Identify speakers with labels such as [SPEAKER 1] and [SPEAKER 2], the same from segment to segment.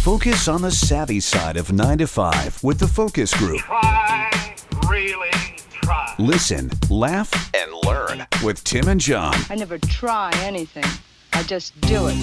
[SPEAKER 1] Focus on the savvy side of 9 to 5 with the Focus Group.
[SPEAKER 2] Try, really try.
[SPEAKER 1] Listen, laugh, and learn with Tim and John.
[SPEAKER 3] I never try anything. I just do it.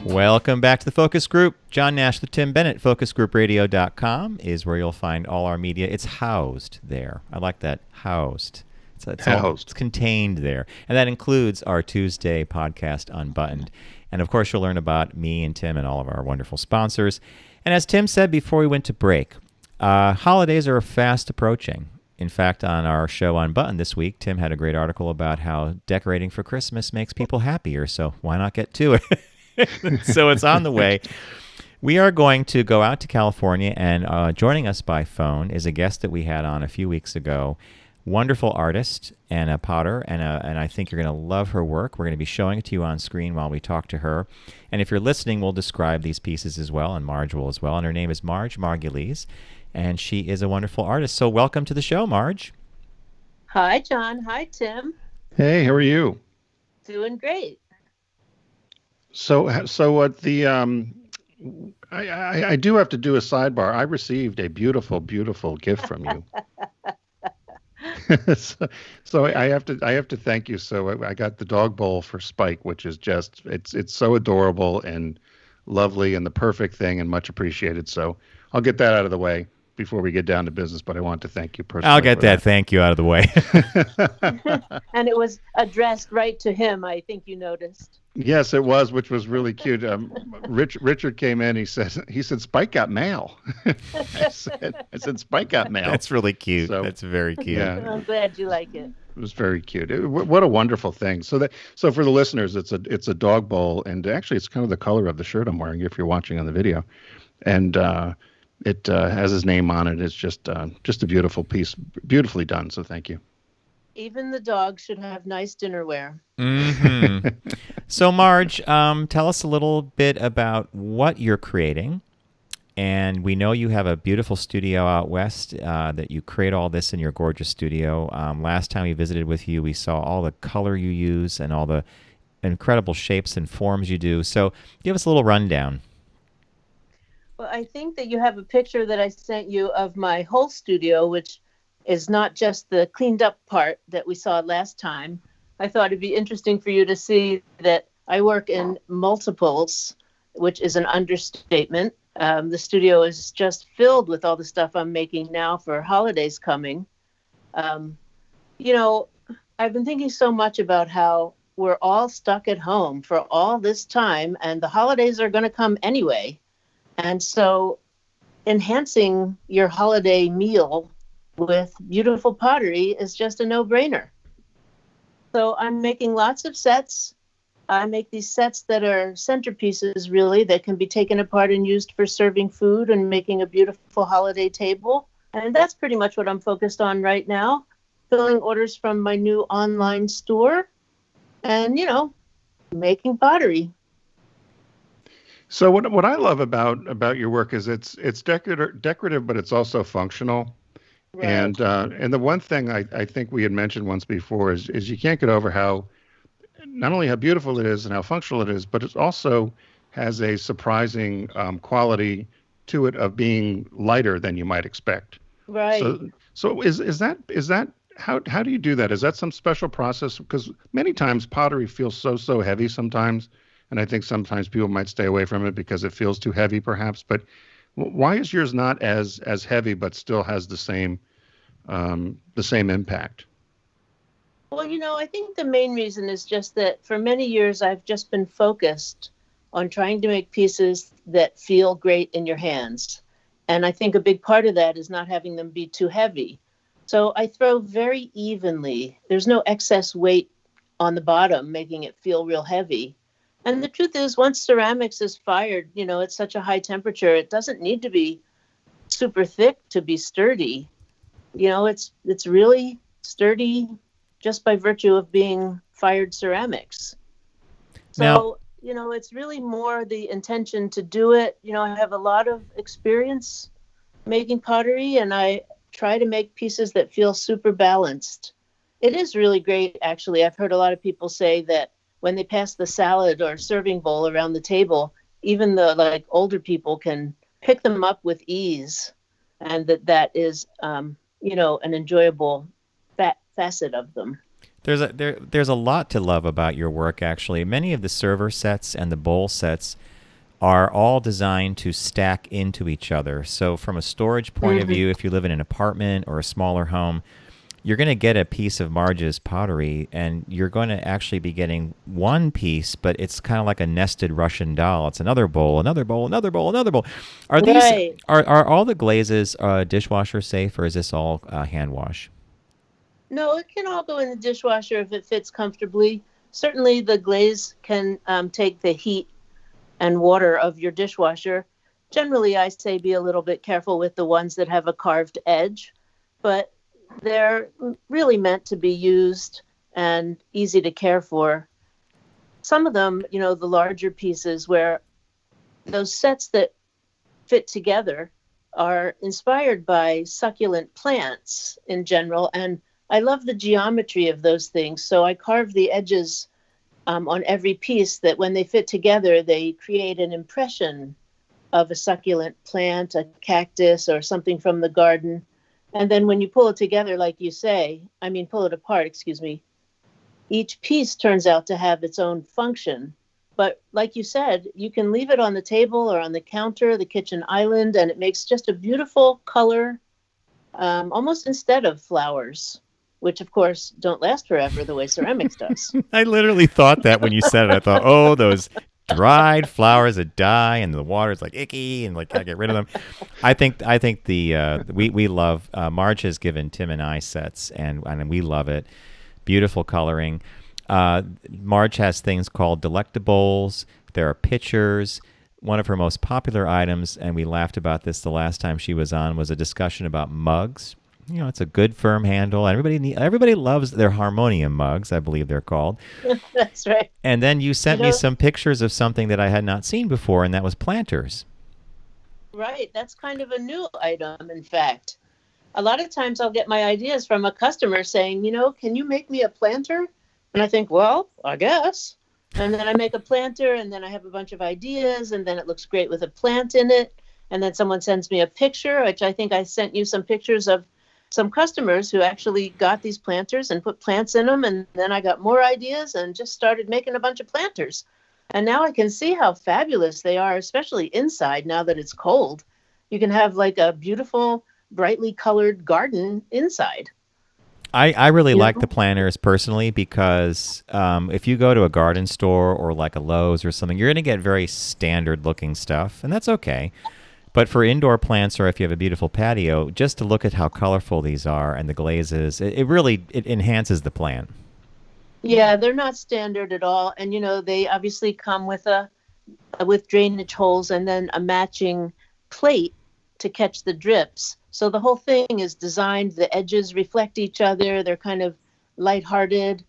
[SPEAKER 4] Welcome back to the Focus Group. John Nash, the Tim Bennett. FocusGroupRadio.com is where you'll find all our media. It's housed there. I like that, housed. It's contained there. And that includes our Tuesday podcast, Unbuttoned. And, of course, you'll learn about me and Tim and all of our wonderful sponsors. And as Tim said before we went to break, holidays are fast approaching. In fact, on our show Unbuttoned this week, Tim had a great article about how decorating for Christmas makes people happier. So why not get to it? So it's on the way. We are going to go out to California, and joining us by phone is a guest that we had on a few weeks ago. Wonderful artist and a potter, and I think you're going to love her work. We're going to be showing it to you on screen while we talk to her. And if you're listening, we'll describe these pieces as well, and Marge will as well. And her name is Marge Margulies, and she is a wonderful artist. So welcome to the show, Marge.
[SPEAKER 5] Hi, John. Hi, Tim.
[SPEAKER 6] Hey, how are you?
[SPEAKER 5] Doing great.
[SPEAKER 6] So what the I do have to do a sidebar. I received a beautiful, beautiful gift from you. so I have to thank you. So I got the dog bowl for Spike, which is just it's so adorable and lovely and the perfect thing and much appreciated. So I'll get that out of the way before we get down to business, but I want to thank you personally.
[SPEAKER 4] I'll get that thank you out of the way.
[SPEAKER 5] And it was addressed right to him, I think you noticed.
[SPEAKER 6] Yes, it was, which was really cute. Richard came in. He said, Spike got mail. I said, Spike got mail.
[SPEAKER 4] That's really cute.
[SPEAKER 6] So,
[SPEAKER 4] that's very cute.
[SPEAKER 6] Yeah,
[SPEAKER 5] I'm glad you like it.
[SPEAKER 6] It was very cute. What a wonderful thing. So for the listeners, it's a dog bowl, and actually it's kind of the color of the shirt I'm wearing if you're watching on the video, and it has his name on it. It's just a beautiful piece, beautifully done. So thank you.
[SPEAKER 5] Even the dog should have nice dinnerware.
[SPEAKER 4] Mm-hmm. So, Marge, tell us a little bit about what you're creating. And we know you have a beautiful studio out west that you create all this in your gorgeous studio. Last time we visited with you, we saw all the color you use and all the incredible shapes and forms you do. So give us a little rundown.
[SPEAKER 5] Well, I think that you have a picture that I sent you of my whole studio, which is not just the cleaned up part that we saw last time. I thought it'd be interesting for you to see that I work in multiples, which is an understatement. The studio is just filled with all the stuff I'm making now for holidays coming. I've been thinking so much about how we're all stuck at home for all this time, and the holidays are going to come anyway. And so enhancing your holiday meal with beautiful pottery is just a no-brainer. So I'm making lots of sets. I make these sets that are centerpieces, really, that can be taken apart and used for serving food and making a beautiful holiday table. And that's pretty much what I'm focused on right now, filling orders from my new online store and, making pottery.
[SPEAKER 6] So what I love about your work is it's decorative, but it's also functional. Right. And the one thing I think we had mentioned once before is you can't get over how not only how beautiful it is and how functional it is, but it also has a surprising quality to it of being lighter than you might expect.
[SPEAKER 5] Right.
[SPEAKER 6] So is that how do you do that? Is that some special process? Because many times pottery feels so heavy sometimes, and I think sometimes people might stay away from it because it feels too heavy, perhaps. But why is yours not as heavy but still has the same impact?
[SPEAKER 5] Well, I think the main reason is just that for many years I've just been focused on trying to make pieces that feel great in your hands. And I think a big part of that is not having them be too heavy. So I throw very evenly. There's no excess weight on the bottom making it feel real heavy. And the truth is, once ceramics is fired, at such a high temperature, it doesn't need to be super thick to be sturdy. It's really sturdy just by virtue of being fired ceramics. So, it's really more the intention to do it. I have a lot of experience making pottery, and I try to make pieces that feel super balanced. It is really great, actually. I've heard a lot of people say that when they pass the salad or serving bowl around the table, even the like older people can pick them up with ease, and that is, an enjoyable facet of them.
[SPEAKER 4] There's a lot to love about your work, actually. Many of the server sets and the bowl sets are all designed to stack into each other. So from a storage point of view, if you live in an apartment or a smaller home, you're going to get a piece of Marge's pottery, and you're going to actually be getting one piece, but it's kind of like a nested Russian doll. It's another bowl, another bowl, another bowl, another bowl. Are these are all the glazes dishwasher safe, or is this all hand wash?
[SPEAKER 5] No, it can all go in the dishwasher if it fits comfortably. Certainly, the glaze can take the heat and water of your dishwasher. Generally, I say be a little bit careful with the ones that have a carved edge, but they're really meant to be used and easy to care for. Some of them, the larger pieces where those sets that fit together are inspired by succulent plants in general, and I love the geometry of those things, so I carve the edges on every piece that when they fit together, they create an impression of a succulent plant, a cactus, or something from the garden. And then when you pull it together, like you say, pull it apart, excuse me, each piece turns out to have its own function. But like you said, you can leave it on the table or on the counter, the kitchen island, and it makes just a beautiful color, almost instead of flowers, which of course don't last forever the way ceramics does.
[SPEAKER 4] I literally thought that when you said it. I thought, oh, those dried flowers that die and the water is like icky and like I get rid of them. I think we love Marge has given Tim and I sets and we love it. Beautiful coloring. Marge has things called delectables. There are pitchers. One of her most popular items, and we laughed about this the last time she was on, was a discussion about mugs. It's a good firm handle. Everybody loves their harmonium mugs, I believe they're called.
[SPEAKER 5] That's right.
[SPEAKER 4] And then you sent me some pictures of something that I had not seen before, and that was planters.
[SPEAKER 5] Right. That's kind of a new item, in fact. A lot of times I'll get my ideas from a customer saying, can you make me a planter? And I think, well, I guess. And then I make a planter, and then I have a bunch of ideas, and then it looks great with a plant in it. And then someone sends me a picture, which I think I sent you some pictures of some customers who actually got these planters and put plants in them. And then I got more ideas and just started making a bunch of planters. And now I can see how fabulous they are, especially inside now that it's cold. You can have like a beautiful, brightly colored garden inside.
[SPEAKER 4] I really like the planters personally because if you go to a garden store or like a Lowe's or something, you're going to get very standard looking stuff, and that's okay. But for indoor plants, or if you have a beautiful patio, just to look at how colorful these are and the glazes, it really enhances the plant.
[SPEAKER 5] Yeah, they're not standard at all. And, they obviously come with with drainage holes and then a matching plate to catch the drips. So the whole thing is designed, the edges reflect each other. They're kind of lighthearted,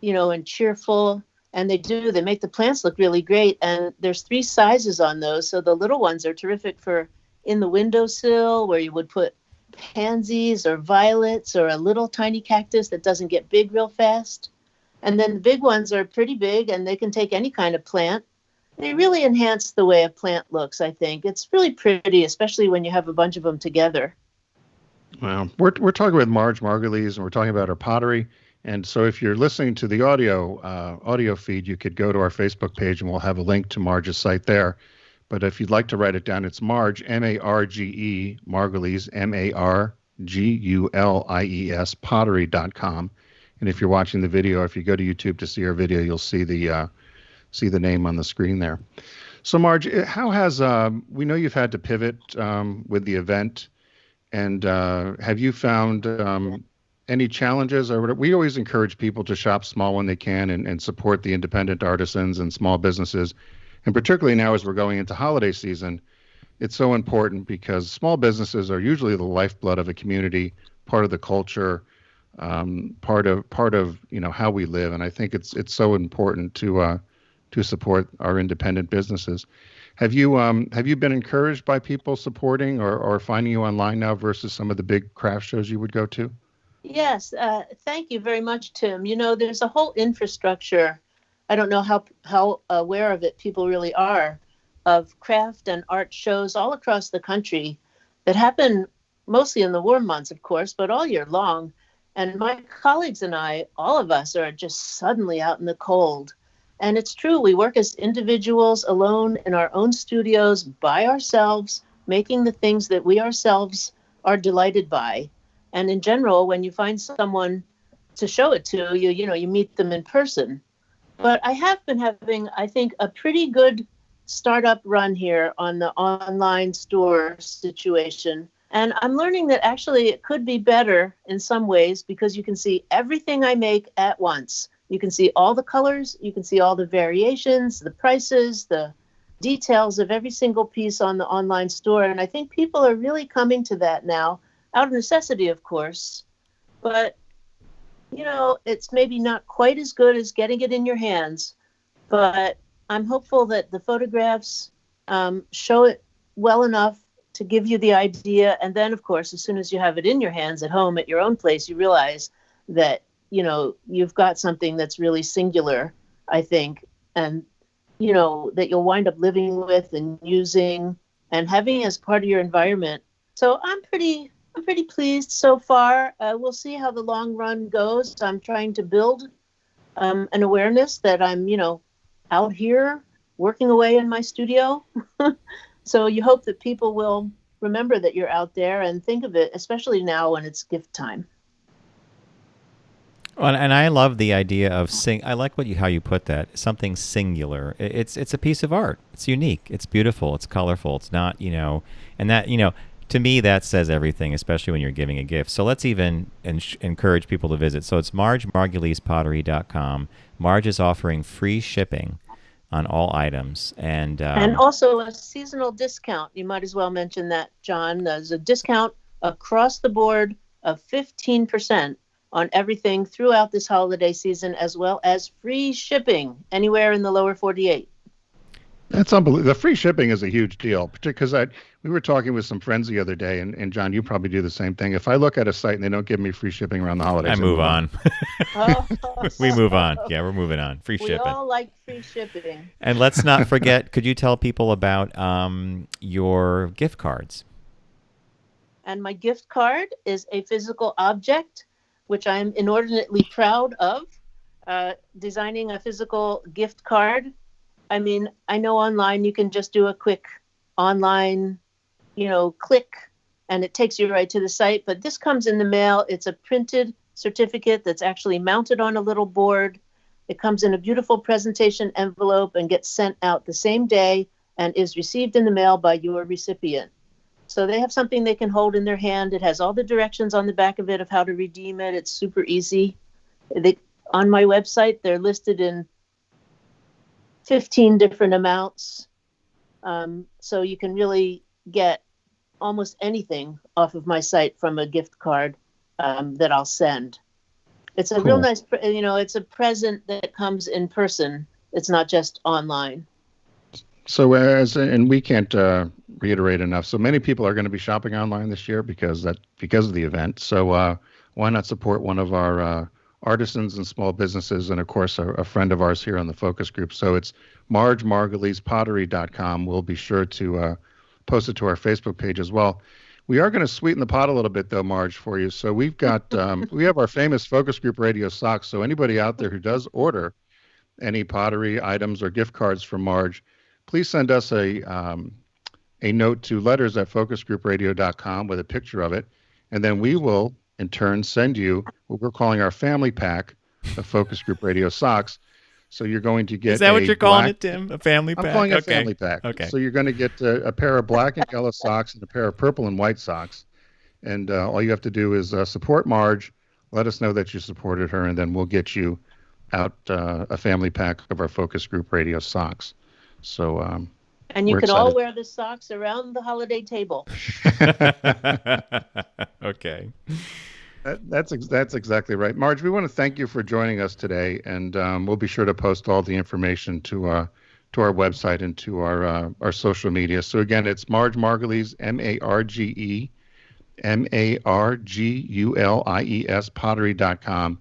[SPEAKER 5] and cheerful. And they make the plants look really great. And there's 3 sizes on those. So the little ones are terrific for in the windowsill where you would put pansies or violets or a little tiny cactus that doesn't get big real fast. And then the big ones are pretty big and they can take any kind of plant. They really enhance the way a plant looks, I think. It's really pretty, especially when you have a bunch of them together.
[SPEAKER 6] Well, we're talking with Marge Margulies, and we're talking about her pottery. And so if you're listening to the audio feed, you could go to our Facebook page and we'll have a link to Marge's site there. But if you'd like to write it down, it's Marge, M-A-R-G-E, Margulies, M-A-R-G-U-L-I-E-S, pottery.com. And if you're watching the video, if you go to YouTube to see our video, you'll see the name on the screen there. So Marge, how has, we know you've had to pivot with the event, and have you found any challenges? Or we always encourage people to shop small when they can and support the independent artisans and small businesses. And particularly now as we're going into holiday season, it's so important because small businesses are usually the lifeblood of a community, part of the culture, part of how we live. And I think it's so important to support our independent businesses. Have you been encouraged by people supporting or finding you online now versus some of the big craft shows you would go to?
[SPEAKER 5] Yes, thank you very much, Tim. There's a whole infrastructure I don't know how aware of it people really are, of craft and art shows all across the country that happen mostly in the warm months, of course, but all year long. And my colleagues and I, all of us, are just suddenly out in the cold. And it's true, we work as individuals alone in our own studios by ourselves, making the things that we ourselves are delighted by. And in general, when you find someone to show it to, you meet them in person. But I have been having, I think, a pretty good startup run here on the online store situation. And I'm learning that actually it could be better in some ways because you can see everything I make at once. You can see all the colors, you can see all the variations, the prices, the details of every single piece on the online store. And I think people are really coming to that now, out of necessity, of course. But, it's maybe not quite as good as getting it in your hands. But I'm hopeful that the photographs show it well enough to give you the idea. And then, of course, as soon as you have it in your hands at home at your own place, you realize that, you've got something that's really singular, I think, and, that you'll wind up living with and using and having as part of your environment. So I'm pretty pleased so far. We'll see how the long run goes. I'm trying to build an awareness that I'm, out here working away in my studio. So you hope that people will remember that you're out there and think of it, especially now when it's gift time.
[SPEAKER 4] Well, and I love the idea of I like how you put that. Something singular. It's a piece of art. It's unique. It's beautiful. It's colorful. It's not, and that, to me, that says everything, especially when you're giving a gift. So let's even encourage people to visit. So it's Margulies.pottery.com. Marge is offering free shipping on all items. And
[SPEAKER 5] also a seasonal discount. You might as well mention that, John. There's a discount across the board of 15% on everything throughout this holiday season, as well as free shipping anywhere in the lower 48.
[SPEAKER 6] That's unbelievable. The free shipping is a huge deal, particularly because we were talking with some friends the other day, and John, you probably do the same thing. If I look at a site and they don't give me free shipping around the holidays,
[SPEAKER 4] I move on. We move on. Yeah, we're moving on. Free shipping.
[SPEAKER 5] We all like free shipping.
[SPEAKER 4] And let's not forget, could you tell people about your gift cards?
[SPEAKER 5] And my gift card is a physical object, which I'm inordinately proud of, designing a physical gift card. I mean, I know online you can just do a quick online, click, and it takes you right to the site. But this comes in the mail. It's a printed certificate that's actually mounted on a little board. It comes in a beautiful presentation envelope and gets sent out the same day and is received in the mail by your recipient. So they have something they can hold in their hand. It has all the directions on the back of it of how to redeem it. It's super easy. On my website, they're listed in 15 different amounts. So you can really get almost anything off of my site from a gift card that I'll send. It's a
[SPEAKER 6] Cool.
[SPEAKER 5] real nice, it's a present that comes in person. It's not just online.
[SPEAKER 6] So and we can't reiterate enough. So many people are going to be shopping online this year because of the event. So why not support one of our artisans and small businesses, and of course a friend of ours here on the focus group. So it's Margulies.pottery.com. We'll be sure to post it to our Facebook page as well. We are going to sweeten the pot a little bit though, Marge, for you. So we've got we have our famous focus group radio socks. So anybody out there who does order any pottery items or gift cards from Marge, please send us a note to letters@focusgroupradio.com with a picture of it, and then we will in turn send you what we're calling our family pack of focus group radio socks. So you're going to get.
[SPEAKER 4] Is that what you're calling it, Tim? A family pack?
[SPEAKER 6] I'm calling it a family pack.
[SPEAKER 4] Okay.
[SPEAKER 6] So you're going to get a pair of black and yellow socks and a pair of purple and white socks, and all you have to do is support Marge. Let us know that you supported her, and then we'll get you out a family pack of our focus group radio socks. So.
[SPEAKER 5] And you
[SPEAKER 6] We're
[SPEAKER 5] can all
[SPEAKER 6] excited.
[SPEAKER 5] wear the socks around the holiday table.
[SPEAKER 4] Okay.
[SPEAKER 6] That's exactly right. Marge, we want to thank you for joining us today, and we'll be sure to post all the information to our website and to our social media. So again, it's Marge Margulies, Margulies, pottery.com.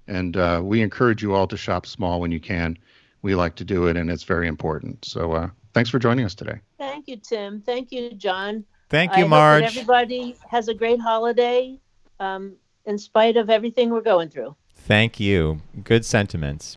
[SPEAKER 6] And we encourage you all to shop small when you can. we like to do it, and it's very important. So thanks for joining us today.
[SPEAKER 5] Thank you, Tim. Thank you, John.
[SPEAKER 4] Thank you,
[SPEAKER 5] I
[SPEAKER 4] Marge.
[SPEAKER 5] hope that everybody has a great holiday in spite of everything we're going through.
[SPEAKER 4] Thank you. Good sentiments.